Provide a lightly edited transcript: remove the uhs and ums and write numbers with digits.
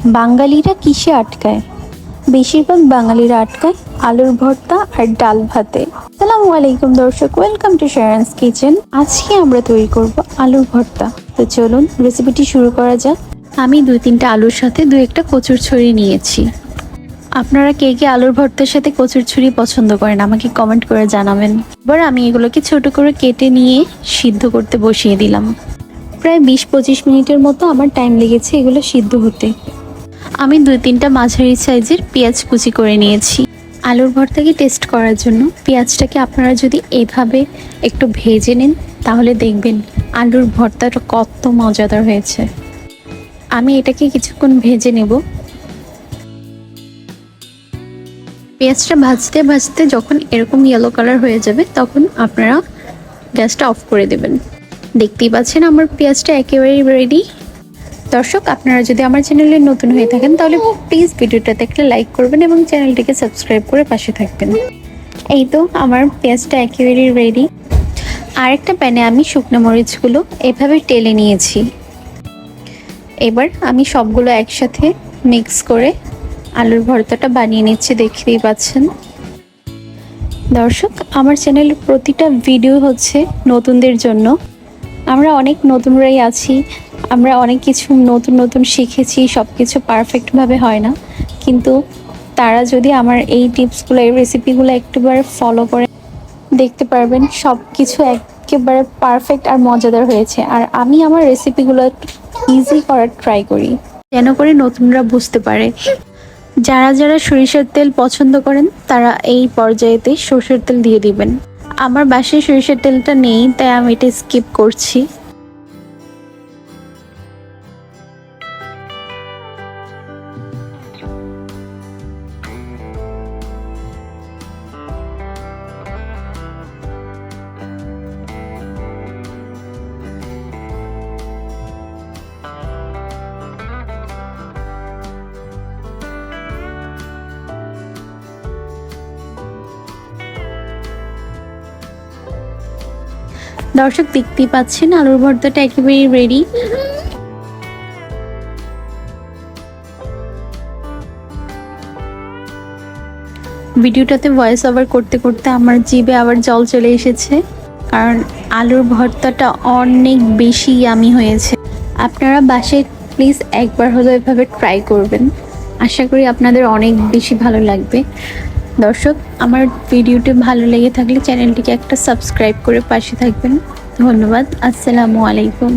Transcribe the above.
বাঙালিরা কিসে আটকায়? বেশিরভাগ বাঙালিরা আটকায় আলুর ভর্তা আর ডাল ভাতে। আসসালামু আলাইকুম দর্শক, ওয়েলকাম টু শারানস কিচেন। আজকে আমরা তৈরি করব আলুর ভর্তা। তো চলুন রেসিপিটি শুরু করা যাক। আমি 2-3টা আলুর সাথে 2-1টা কচুরছড়ি নিয়েছি। আপনারা কে কে আলুর ভর্তার সাথে কচুরছড়ি পছন্দ করেন আমাকে কমেন্ট করে জানাবেন। এবার আমি এগুলোকে ছোট করে কেটে নিয়ে সিদ্ধ করতে বসিয়ে দিলাম। প্রায় 20-25 মিনিটের মতো আমার টাইম লেগেছে এগুলো সিদ্ধ হতে। আমি 2-3টা মাঝারি সাইজের পেঁয়াজ কুচি করে নিয়েছি। আলুর ভর্তাকে টেস্ট করার জন্য পেঁয়াজটাকে আপনারা যদি এভাবে একটু ভেজে নেন তাহলে দেখবেন আলুর ভর্তাটা কত মজাদার হয়েছে। আমি এটাকে কিছুক্ষণ ভেজে নেব। পেঁয়াজটা ভাজতে ভাজতে যখন এরকম ইয়েলো কালার হয়ে যাবে তখন আপনারা গ্যাসটা অফ করে দেবেন। দেখতেই পাচ্ছেন আমার পেঁয়াজটা একেবারেই রেডি। দর্শক, আপনারা যদি আমার চ্যানেলে নতুন হয়ে থাকেন তাহলে প্লিজ ভিডিওটাতে একটা লাইক করবেন এবং চ্যানেলটিকে সাবস্ক্রাইব করে পাশে থাকবেন। এই তো আমার পেঁয়াজটা একেবারেই রেডি। আরেকটা প্যানে আমি শুকনো মরিচগুলো এভাবে টেলে নিয়েছি। এবার আমি সবগুলো একসাথে মিক্স করে আলুর ভর্তাটা বানিয়ে নিচ্ছি, দেখতেই পাচ্ছেন। দর্শক, আমার চ্যানেলের প্রতিটা ভিডিও হচ্ছে নতুনদের জন্য। আমরা অনেক নতুনরাই আছি, আমরা অনেক কিছু নতুন নতুন শিখেছি, সব কিছু পারফেক্টভাবে হয় না, কিন্তু তারা যদি আমার এই টিপসগুলো এই রেসিপিগুলো একটুবারে ফলো করে দেখতে পারবেন সব কিছু একেবারে পারফেক্ট আর মজাদার হয়েছে। আর আমি আমার রেসিপিগুলো একটু ইজি করার ট্রাই করি যেন করে নতুনরা বুঝতে পারে। যারা যারা সরিষার তেল পছন্দ করেন তারা এই পর্যায়েতে সরষের তেল দিয়ে দিবেন। আমার বাসায় সরিষার তেলটা নেই তাই আমি এটা স্কিপ করছি। দর্শক, দেখতেই পাচ্ছেন আলুর ভর্তাটা একেবারেই রেডি। ভিডিওটাতে ভয়েস ওভার করতে করতে আমার জিভে আবার জল চলে এসেছে, কারণ আলুর ভর্তাটা অনেক বেশি ইয়ামি হয়েছে। আপনারা বাসায় প্লিজ একবার হলেও এভাবে ট্রাই করবেন, আশা করি আপনাদের অনেক বেশি ভালো লাগবে। দর্শক, আমার ভিডিওটি ভালো লেগে থাকলে চ্যানেলটিকে একটা সাবস্ক্রাইব করে পাশে থাকবেন। ধন্যবাদ। আসসালামু আলাইকুম।